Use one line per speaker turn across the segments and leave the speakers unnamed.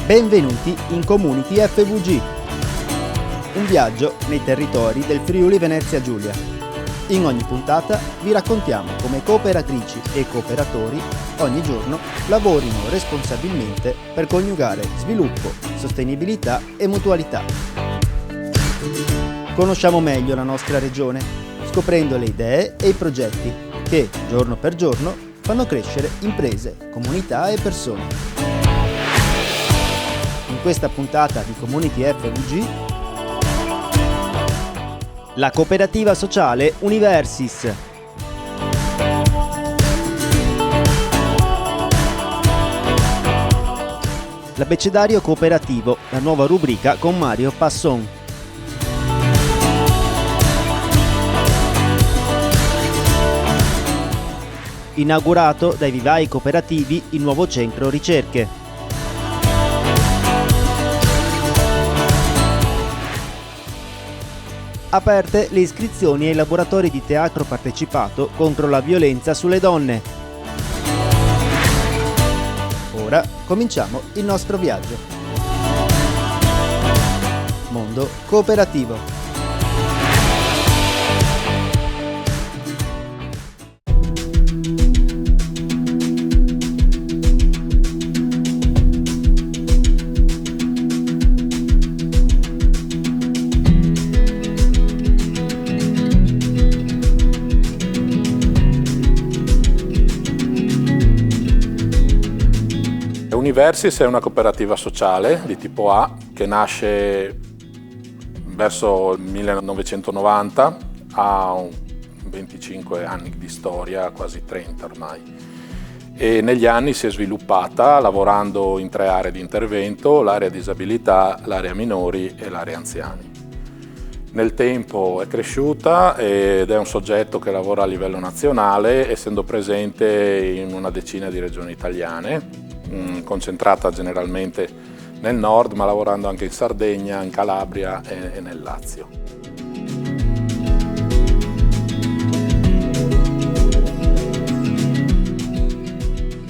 Benvenuti in Community FVG, un viaggio nei territori del Friuli Venezia Giulia. In ogni puntata vi raccontiamo come cooperatrici e cooperatori ogni giorno lavorino responsabilmente per coniugare sviluppo, sostenibilità e mutualità. Conosciamo meglio la nostra regione, scoprendo le idee e i progetti che, giorno per giorno, fanno crescere imprese, comunità e persone. In questa puntata di Community FVG, la cooperativa sociale Universis. L'abbecedario cooperativo, la nuova rubrica con Mario Passon. Inaugurato dai vivai cooperativi il nuovo centro ricerche. Aperte le iscrizioni ai laboratori di teatro partecipato contro la violenza sulle donne. Ora cominciamo il nostro viaggio. Mondo cooperativo.
Universis è una cooperativa sociale di tipo A che nasce verso il 1990, ha 25 anni di storia, quasi 30 ormai, e negli anni si è sviluppata lavorando in 3 aree di intervento: l'area disabilità, l'area minori e l'area anziani. Nel tempo è cresciuta ed è un soggetto che lavora a livello nazionale, essendo presente in una decina di regioni italiane, concentrata generalmente nel nord, ma lavorando anche in Sardegna, in Calabria e nel Lazio.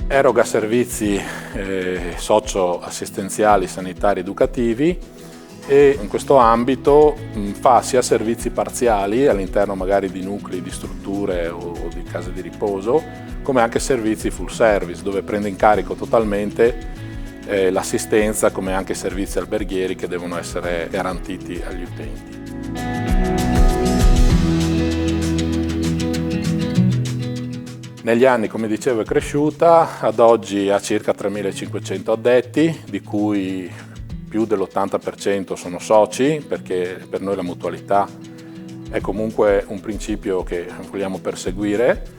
Eroga servizi socio-assistenziali, sanitari, educativi, e in questo ambito fa sia servizi parziali all'interno magari di nuclei, di strutture o di case di riposo, come anche servizi full service, dove prende in carico totalmente l'assistenza, come anche servizi alberghieri che devono essere garantiti agli utenti. Negli anni, come dicevo, è cresciuta, ad oggi ha circa 3.500 addetti, di cui più dell'80% sono soci, perché per noi la mutualità è comunque un principio che vogliamo perseguire,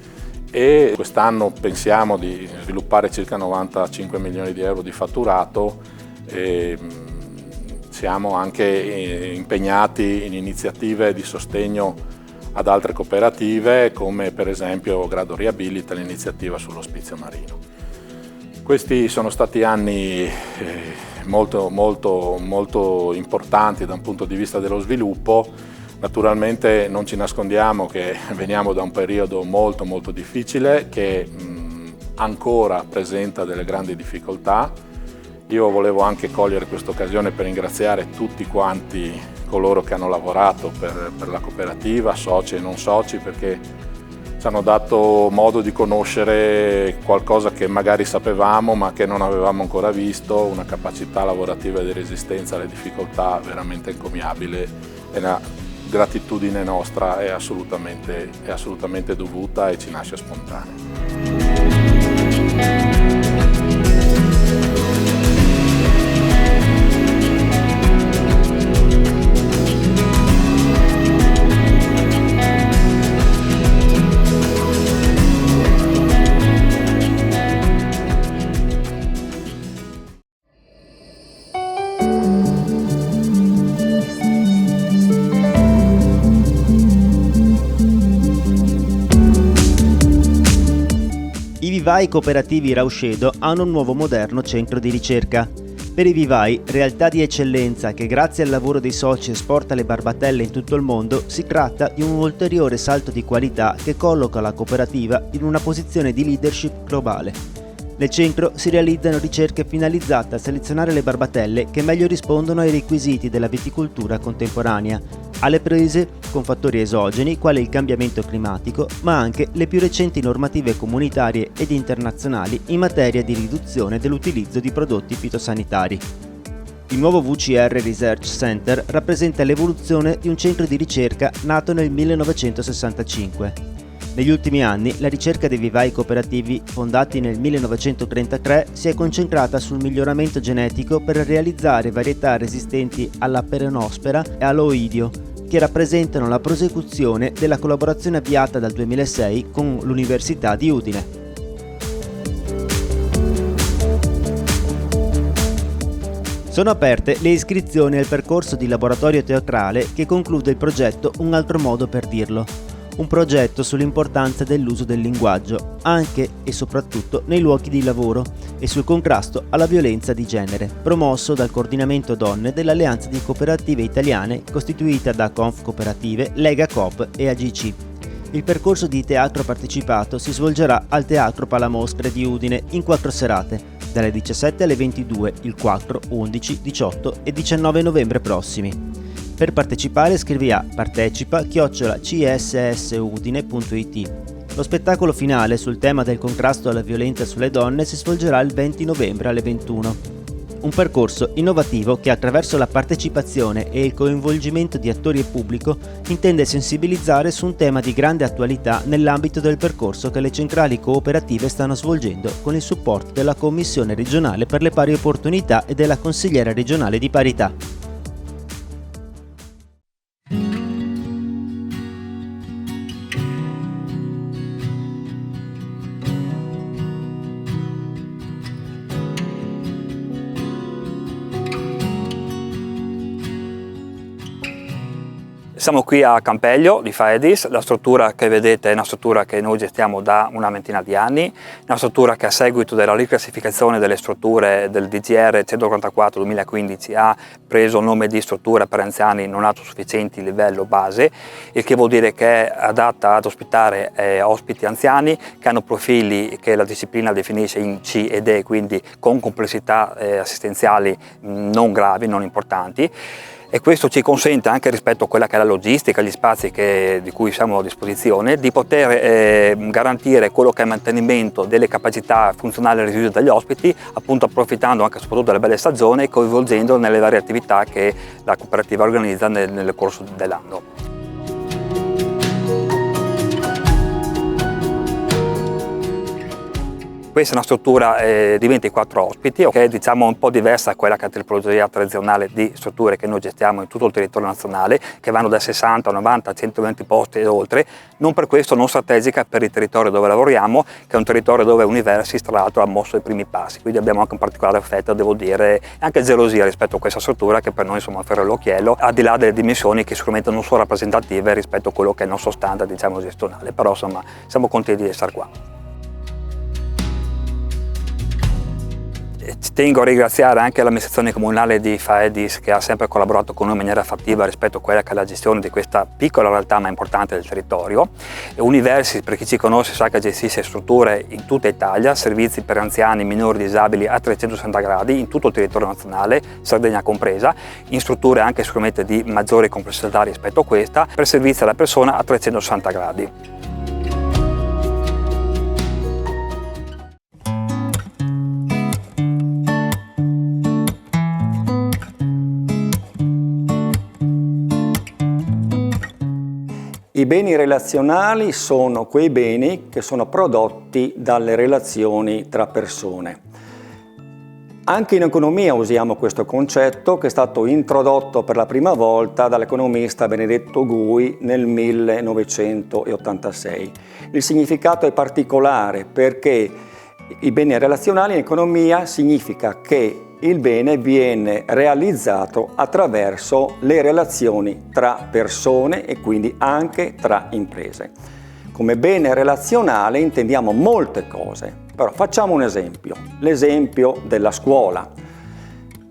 e quest'anno pensiamo di sviluppare circa 95 milioni di euro di fatturato, e siamo anche impegnati in iniziative di sostegno ad altre cooperative, come per esempio Grado Riabilita, l'iniziativa sull'ospizio marino. Questi sono stati anni molto importanti da un punto di vista dello sviluppo. Naturalmente non ci nascondiamo che veniamo da un periodo molto difficile, che ancora presenta delle grandi difficoltà. Io volevo anche cogliere questa occasione per ringraziare tutti quanti coloro che hanno lavorato per la cooperativa, soci e non soci, perché ci hanno dato modo di conoscere qualcosa che magari sapevamo ma che non avevamo ancora visto, una capacità lavorativa di resistenza alle difficoltà veramente encomiabile, e la gratitudine nostra è assolutamente dovuta e ci nasce spontanea.
I vivai cooperativi Rauscedo hanno un nuovo moderno centro di ricerca. Per i vivai, realtà di eccellenza che grazie al lavoro dei soci esporta le barbatelle in tutto il mondo, si tratta di un ulteriore salto di qualità che colloca la cooperativa in una posizione di leadership globale. Nel centro si realizzano ricerche finalizzate a selezionare le barbatelle che meglio rispondono ai requisiti della viticoltura contemporanea, alle prese con fattori esogeni quali il cambiamento climatico, ma anche le più recenti normative comunitarie ed internazionali in materia di riduzione dell'utilizzo di prodotti fitosanitari. Il nuovo VCR Research Center rappresenta l'evoluzione di un centro di ricerca nato nel 1965. Negli ultimi anni la ricerca dei vivai cooperativi fondati nel 1933 si è concentrata sul miglioramento genetico per realizzare varietà resistenti alla peronospora e all'oidio, che rappresentano la prosecuzione della collaborazione avviata dal 2006 con l'Università di Udine. Sono aperte le iscrizioni al percorso di laboratorio teatrale che conclude il progetto Un altro modo per dirlo. Un progetto sull'importanza dell'uso del linguaggio, anche e soprattutto nei luoghi di lavoro, e sul contrasto alla violenza di genere, promosso dal Coordinamento Donne dell'Alleanza di Cooperative Italiane, costituita da Confcooperative, Lega Coop e AGC. Il percorso di teatro partecipato si svolgerà al Teatro Palamostre di Udine in 4 serate, dalle 17 alle 22 il 4, 11, 18 e 19 novembre prossimi. Per partecipare scrivi a partecipa@cssusudine.it. Lo spettacolo finale sul tema del contrasto alla violenza sulle donne si svolgerà il 20 novembre alle 21. Un percorso innovativo che attraverso la partecipazione e il coinvolgimento di attori e pubblico intende sensibilizzare su un tema di grande attualità nell'ambito del percorso che le centrali cooperative stanno svolgendo con il supporto della Commissione regionale per le pari opportunità e della Consigliera regionale di parità.
Siamo qui a Campeggio di Faedis. La struttura che vedete è una struttura che noi gestiamo da una ventina di anni, una struttura che a seguito della riclassificazione delle strutture del DGR 144-2015 ha preso il nome di struttura per anziani non autosufficienti livello base, il che vuol dire che è adatta ad ospitare ospiti anziani che hanno profili che la disciplina definisce in C ed E, quindi con complessità assistenziali non gravi, non importanti. E questo ci consente, anche rispetto a quella che è la logistica, gli spazi di cui siamo a disposizione, di poter garantire quello che è il mantenimento delle capacità funzionali residue dagli ospiti, appunto approfittando anche soprattutto delle belle stagioni e coinvolgendo nelle varie attività che la cooperativa organizza nel corso dell'anno. Questa è una struttura di 24 ospiti, che è un po' diversa da quella che è la tipologia tradizionale di strutture che noi gestiamo in tutto il territorio nazionale, che vanno da 60, 90, 120 posti e oltre, non per questo non strategica per il territorio dove lavoriamo, che è un territorio dove Universis tra l'altro ha mosso i primi passi, quindi abbiamo anche un particolare affetto, devo dire, anche gelosia rispetto a questa struttura che per noi insomma ferra l'occhiello, al di là delle dimensioni che sicuramente non sono rappresentative rispetto a quello che è il nostro standard gestionale, però insomma siamo contenti di essere qua. Ci tengo a ringraziare anche l'amministrazione comunale di Faedis, che ha sempre collaborato con noi in maniera fattiva rispetto a quella che è la gestione di questa piccola realtà ma importante del territorio. Universis, per chi ci conosce, sa che gestisce strutture in tutta Italia, servizi per anziani, minori, disabili a 360 gradi in tutto il territorio nazionale, Sardegna compresa, in strutture anche sicuramente di maggiore complessità rispetto a questa, per servizi alla persona a 360 gradi.
I beni relazionali sono quei beni che sono prodotti dalle relazioni tra persone. Anche in economia usiamo questo concetto, che è stato introdotto per la prima volta dall'economista Benedetto Gui nel 1986. Il significato è particolare perché i beni relazionali in economia significa che il bene viene realizzato attraverso le relazioni tra persone e quindi anche tra imprese. Come bene relazionale intendiamo molte cose, però facciamo un esempio, l'esempio della scuola.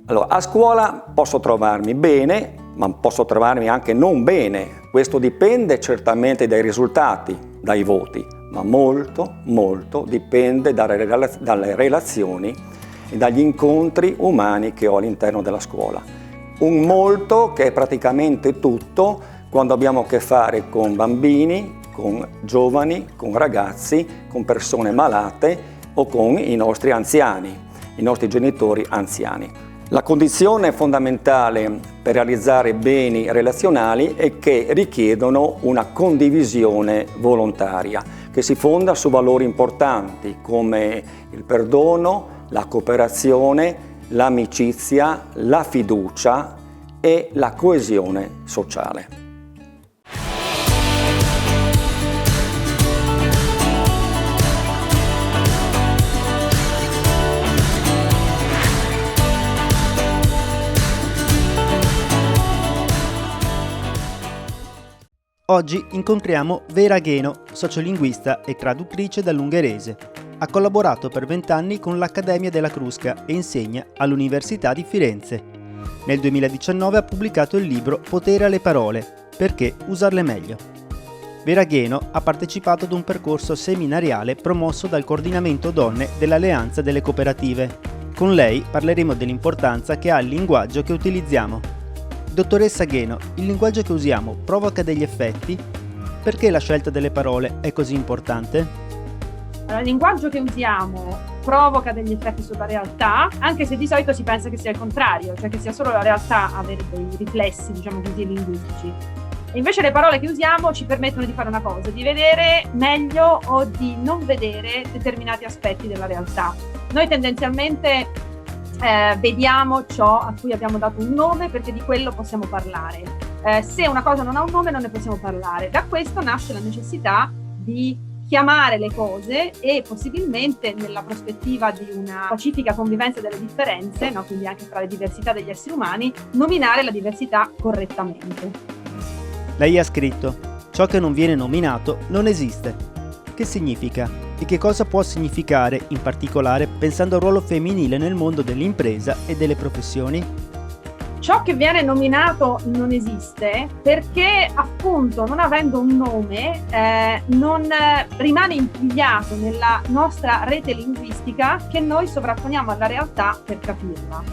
Allora, a scuola posso trovarmi bene, ma posso trovarmi anche non bene. Questo dipende certamente dai risultati, dai voti, ma molto, molto dipende dalle relazioni e dagli incontri umani che ho all'interno della scuola. Un molto che è praticamente tutto quando abbiamo a che fare con bambini, con giovani, con ragazzi, con persone malate o con i nostri anziani, i nostri genitori anziani. La condizione fondamentale per realizzare beni relazionali è che richiedono una condivisione volontaria che si fonda su valori importanti come il perdono, la cooperazione, l'amicizia, la fiducia e la coesione sociale.
Oggi incontriamo Vera Gheno, sociolinguista e traduttrice dall'ungherese. Ha collaborato per 20 anni con l'Accademia della Crusca e insegna all'Università di Firenze. Nel 2019 ha pubblicato il libro Potere alle parole, perché usarle meglio. Vera Gheno ha partecipato ad un percorso seminariale promosso dal Coordinamento Donne dell'Alleanza delle Cooperative. Con lei parleremo dell'importanza che ha il linguaggio che utilizziamo. Dottoressa Gheno, il linguaggio che usiamo provoca degli effetti? Perché la scelta delle parole è così importante?
Allora, il linguaggio che usiamo provoca degli effetti sulla realtà, anche se di solito si pensa che sia il contrario, cioè che sia solo la realtà a avere dei riflessi, diciamo così, linguistici. E invece le parole che usiamo ci permettono di fare una cosa, di vedere meglio o di non vedere determinati aspetti della realtà. Noi tendenzialmente vediamo ciò a cui abbiamo dato un nome perché di quello possiamo parlare. Se una cosa non ha un nome non ne possiamo parlare. Da questo nasce la necessità di chiamare le cose e possibilmente nella prospettiva di una pacifica convivenza delle differenze, no? Quindi anche tra le diversità degli esseri umani, nominare la diversità correttamente.
Lei ha scritto: ciò che non viene nominato non esiste. Che significa? E che cosa può significare, in particolare, pensando al ruolo femminile nel mondo dell'impresa e delle professioni?
Ciò che viene nominato non esiste perché, appunto, non avendo un nome, non rimane impigliato nella nostra rete linguistica che noi sovrapponiamo alla realtà per capirla.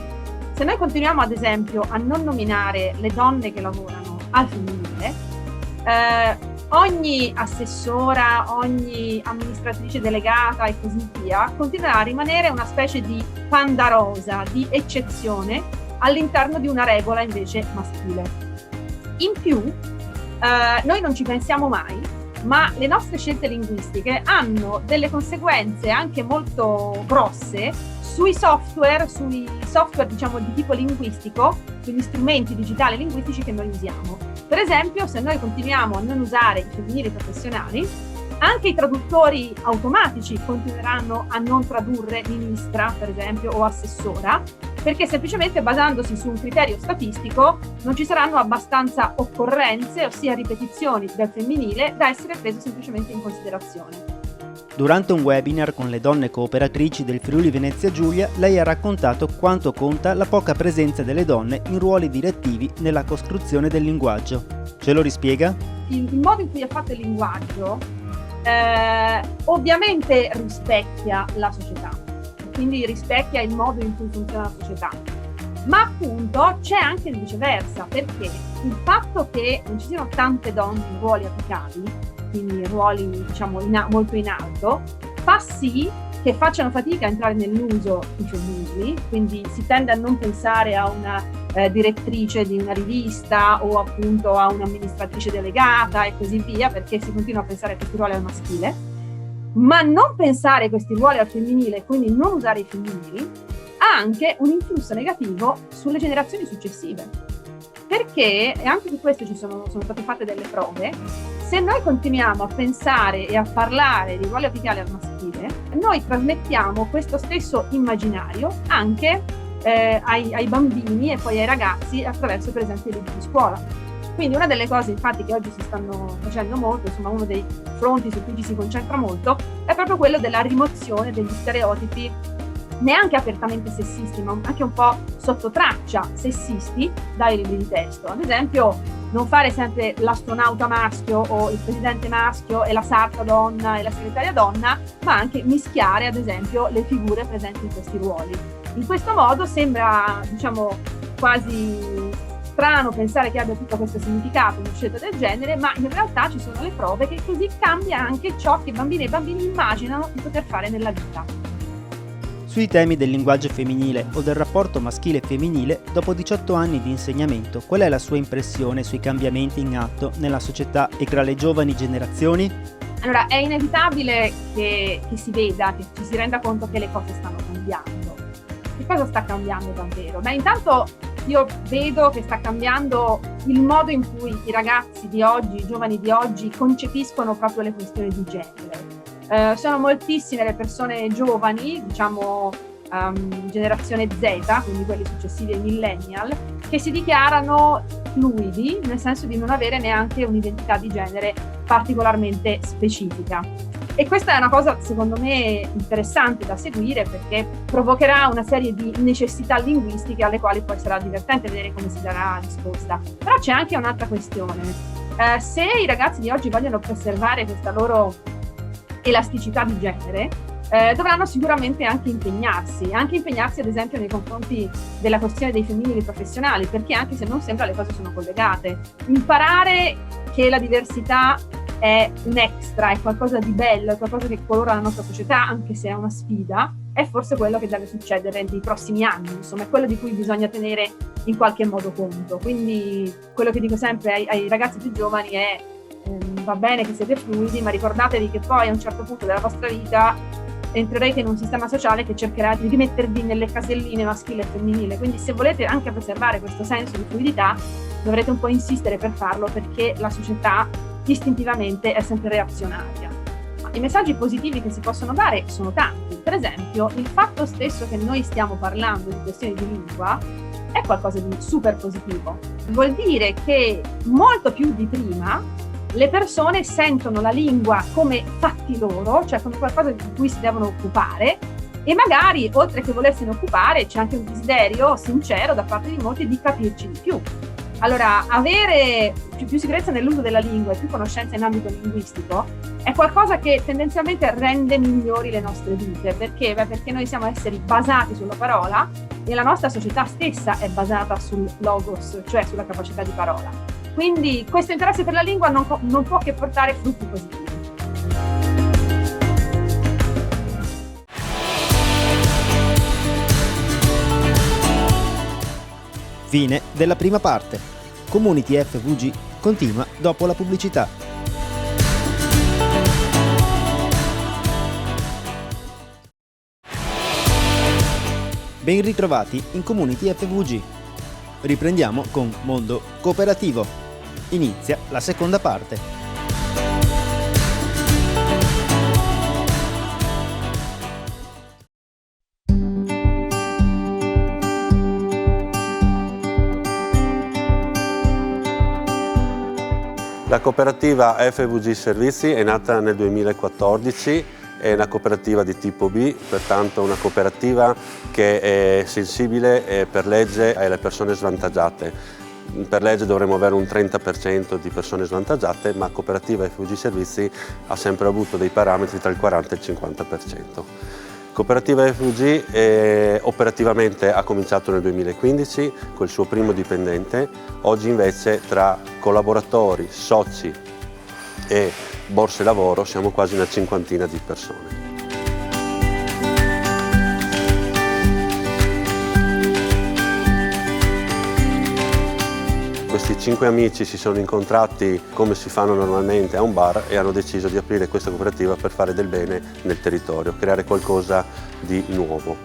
Se noi continuiamo, ad esempio, a non nominare le donne che lavorano al femminile, ogni assessora, ogni amministratrice delegata e così via continuerà a rimanere una specie di panda rosa, di eccezione all'interno di una regola invece maschile. In più, noi non ci pensiamo mai, ma le nostre scelte linguistiche hanno delle conseguenze anche molto grosse sui software diciamo di tipo linguistico, sugli strumenti digitali linguistici che noi usiamo. Per esempio, se noi continuiamo a non usare i femminili professionali, anche i traduttori automatici continueranno a non tradurre ministra, per esempio, o assessora, perché semplicemente basandosi su un criterio statistico non ci saranno abbastanza occorrenze, ossia ripetizioni del femminile, da essere preso semplicemente in considerazione.
Durante un webinar con le donne cooperatrici del Friuli Venezia Giulia, lei ha raccontato quanto conta la poca presenza delle donne in ruoli direttivi nella costruzione del linguaggio. Ce lo rispiega?
Il modo in cui è fatto il linguaggio ovviamente rispecchia la società, quindi rispecchia il modo in cui funziona la società. Ma appunto c'è anche il viceversa, perché il fatto che non ci siano tante donne in ruoli apicali, quindi ruoli diciamo molto in alto, fa sì che facciano fatica a entrare nell'uso i femminili, quindi si tende a non pensare a una direttrice di una rivista o appunto a un'amministratrice delegata e così via, perché si continua a pensare a questi ruoli al maschile, ma non pensare a questi ruoli al femminile e quindi non usare i femminili ha anche un influsso negativo sulle generazioni successive, perché, e anche su questo sono state fatte delle prove, se noi continuiamo a pensare e a parlare di ruoli apicali al maschile, noi trasmettiamo questo stesso immaginario anche ai bambini e poi ai ragazzi attraverso per esempio i libri di scuola. Quindi una delle cose infatti che oggi si stanno facendo molto, insomma uno dei fronti su cui ci si concentra molto, è proprio quello della rimozione degli stereotipi neanche apertamente sessisti, ma anche un po' sotto traccia sessisti dai libri di testo. Ad esempio non fare sempre l'astronauta maschio o il presidente maschio e la sarta donna e la segretaria donna, ma anche mischiare ad esempio le figure presenti in questi ruoli. In questo modo sembra, diciamo, quasi strano pensare che abbia tutto questo significato una scelta del genere, ma in realtà ci sono le prove che così cambia anche ciò che bambine e bambini immaginano di poter fare nella vita.
Sui temi del linguaggio femminile o del rapporto maschile e femminile, dopo 18 anni di insegnamento, qual è la sua impressione sui cambiamenti in atto nella società e tra le giovani generazioni?
Allora, è inevitabile che si veda, che ci si renda conto che le cose stanno cambiando. Che cosa sta cambiando davvero? Beh, intanto io vedo che sta cambiando il modo in cui i ragazzi di oggi, i giovani di oggi, concepiscono proprio le questioni di genere. Sono moltissime le persone giovani, diciamo generazione Z, quindi quelli successivi ai millennial, che si dichiarano fluidi, nel senso di non avere neanche un'identità di genere particolarmente specifica. E questa è una cosa secondo me interessante da seguire, perché provocherà una serie di necessità linguistiche alle quali poi sarà divertente vedere come si darà risposta. Però c'è anche un'altra questione. Se i ragazzi di oggi vogliono preservare questa loro elasticità di genere, dovranno sicuramente anche impegnarsi ad esempio nei confronti della questione dei femminili professionali, perché anche se non sembra le cose sono collegate. Imparare che la diversità è un extra, è qualcosa di bello, è qualcosa che colora la nostra società, anche se è una sfida, è forse quello che deve succedere nei prossimi anni, insomma è quello di cui bisogna tenere in qualche modo conto. Quindi quello che dico sempre ai ragazzi più giovani è va bene che siete fluidi, ma ricordatevi che poi a un certo punto della vostra vita entrerete in un sistema sociale che cercherà di rimettervi nelle caselline maschile e femminile, quindi se volete anche preservare questo senso di fluidità dovrete un po' insistere per farlo, perché la società istintivamente è sempre reazionaria. Ma i messaggi positivi che si possono dare sono tanti. Per esempio, il fatto stesso che noi stiamo parlando di questioni di lingua è qualcosa di super positivo. Vuol dire che molto più di prima le persone sentono la lingua come fatti loro, cioè come qualcosa di cui si devono occupare, e magari oltre che volersene occupare c'è anche un desiderio sincero da parte di molti di capirci di più. Allora, avere più sicurezza nell'uso della lingua e più conoscenza in ambito linguistico è qualcosa che tendenzialmente rende migliori le nostre vite. Perché? Beh, perché noi siamo esseri basati sulla parola e la nostra società stessa è basata sul logos, cioè sulla capacità di parola. Quindi questo interesse per la lingua non può che portare frutti positivi.
Fine della prima parte. Community FVG continua dopo la pubblicità. Ben ritrovati in Community FVG. Riprendiamo con Mondo Cooperativo. Inizia la seconda parte.
La cooperativa FVG Servizi è nata nel 2014, è una cooperativa di tipo B, pertanto una cooperativa che è sensibile per legge alle persone svantaggiate. Per legge dovremmo avere un 30% di persone svantaggiate, ma Cooperativa FVG Servizi ha sempre avuto dei parametri tra il 40 e il 50%. Cooperativa FVG operativamente ha cominciato nel 2015 col suo primo dipendente, oggi invece tra collaboratori, soci e borse lavoro siamo quasi una cinquantina di persone. Questi 5 amici si sono incontrati come si fanno normalmente a un bar e hanno deciso di aprire questa cooperativa per fare del bene nel territorio, creare qualcosa di nuovo.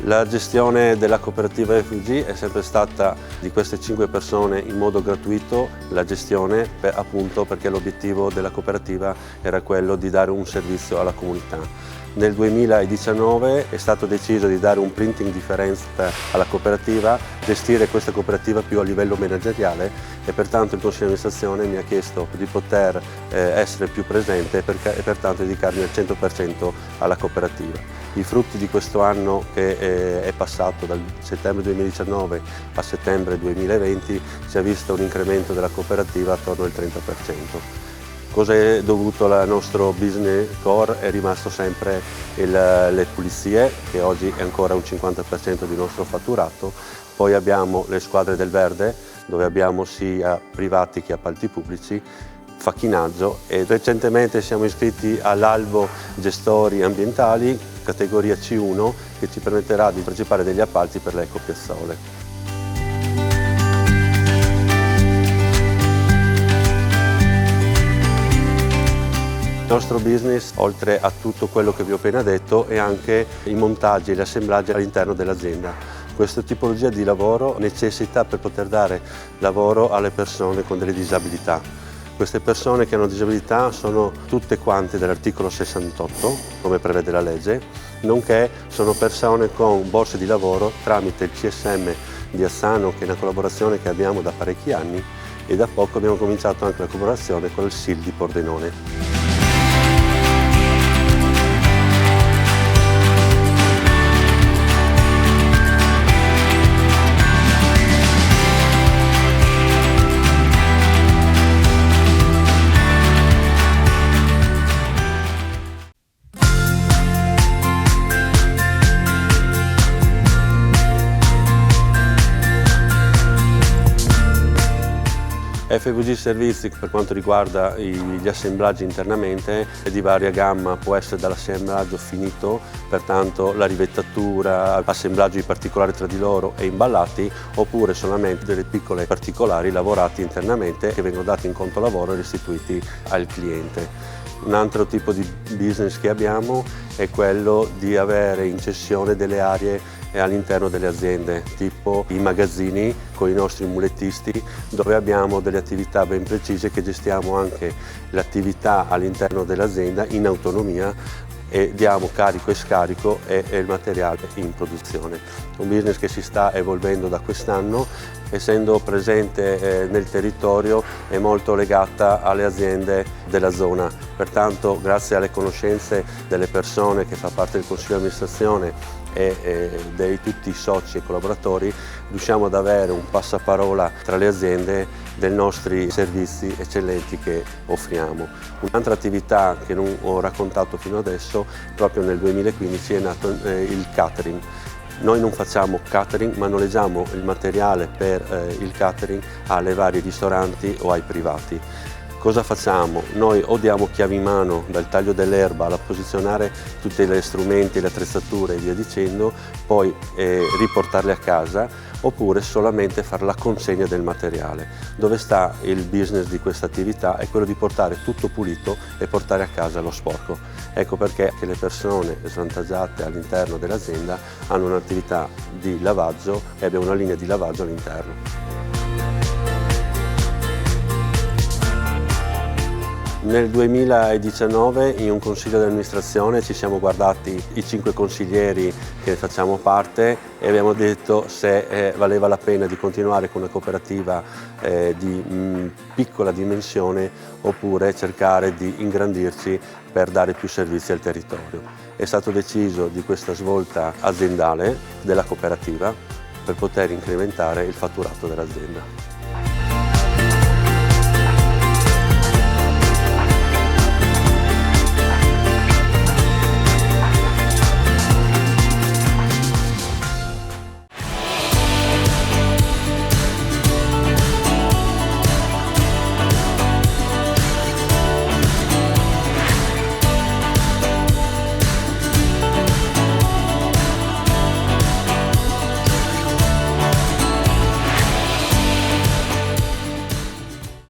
La gestione della cooperativa FVG è sempre stata di queste 5 persone in modo gratuito, la gestione appunto perché l'obiettivo della cooperativa era quello di dare un servizio alla comunità. Nel 2019 è stato deciso di dare un printing difference alla cooperativa, gestire questa cooperativa più a livello manageriale e pertanto il Consiglio di amministrazione mi ha chiesto di poter essere più presente e pertanto dedicarmi al 100% alla cooperativa. I frutti di questo anno che è passato dal settembre 2019 a settembre 2020 si è visto un incremento della cooperativa attorno al 30%. Cosa è dovuto al nostro business core? È rimasto sempre le pulizie, che oggi è ancora un 50% del nostro fatturato. Poi abbiamo le squadre del verde, dove abbiamo sia privati che appalti pubblici, facchinaggio, e recentemente siamo iscritti all'albo gestori ambientali, categoria C1, che ci permetterà di partecipare degli appalti per le ecopiazzole. Il nostro business, oltre a tutto quello che vi ho appena detto, è anche i montaggi e gli assemblaggi all'interno dell'azienda. Questa tipologia di lavoro necessita per poter dare lavoro alle persone con delle disabilità. Queste persone che hanno disabilità sono tutte quante dell'articolo 68, come prevede la legge, nonché sono persone con borse di lavoro tramite il CSM di Azzano, che è una collaborazione che abbiamo da parecchi anni, e da poco abbiamo cominciato anche la collaborazione con il SIL di Pordenone. FVG Servizi, per quanto riguarda gli assemblaggi internamente, è di varia gamma, può essere dall'assemblaggio finito, pertanto la rivettatura, assemblaggio di particolari tra di loro e imballati, oppure solamente delle piccole particolari lavorati internamente che vengono dati in conto lavoro e restituiti al cliente. Un altro tipo di business che abbiamo è quello di avere in cessione delle aree all'interno delle aziende, tipo i magazzini con i nostri mulettisti, dove abbiamo delle attività ben precise che gestiamo anche l'attività all'interno dell'azienda in autonomia e diamo carico e scarico e il materiale in produzione. Un business che si sta evolvendo da quest'anno, essendo presente nel territorio è molto legata alle aziende della zona, pertanto grazie alle conoscenze delle persone che fa parte del Consiglio di amministrazione e di tutti i soci e collaboratori riusciamo ad avere un passaparola tra le aziende dei nostri servizi eccellenti che offriamo. Un'altra attività che non ho raccontato fino adesso, proprio nel 2015 è nato il catering. Noi non facciamo catering, ma noleggiamo il materiale per il catering alle vari ristoranti o ai privati. Cosa facciamo? Noi o diamo chiavi in mano dal taglio dell'erba alla posizionare tutti gli strumenti, le attrezzature e via dicendo, poi riportarli a casa, oppure solamente fare la consegna del materiale. Dove sta il business di questa attività? È quello di portare tutto pulito e portare a casa lo sporco. Ecco perché le persone svantaggiate all'interno dell'azienda hanno un'attività di lavaggio e abbiamo una linea di lavaggio all'interno. Nel 2019 in un consiglio di amministrazione ci siamo guardati i 5 consiglieri che facciamo parte e abbiamo detto se valeva la pena di continuare con una cooperativa di piccola dimensione oppure cercare di ingrandirci per dare più servizi al territorio. È stato deciso di questa svolta aziendale della cooperativa per poter incrementare il fatturato dell'azienda.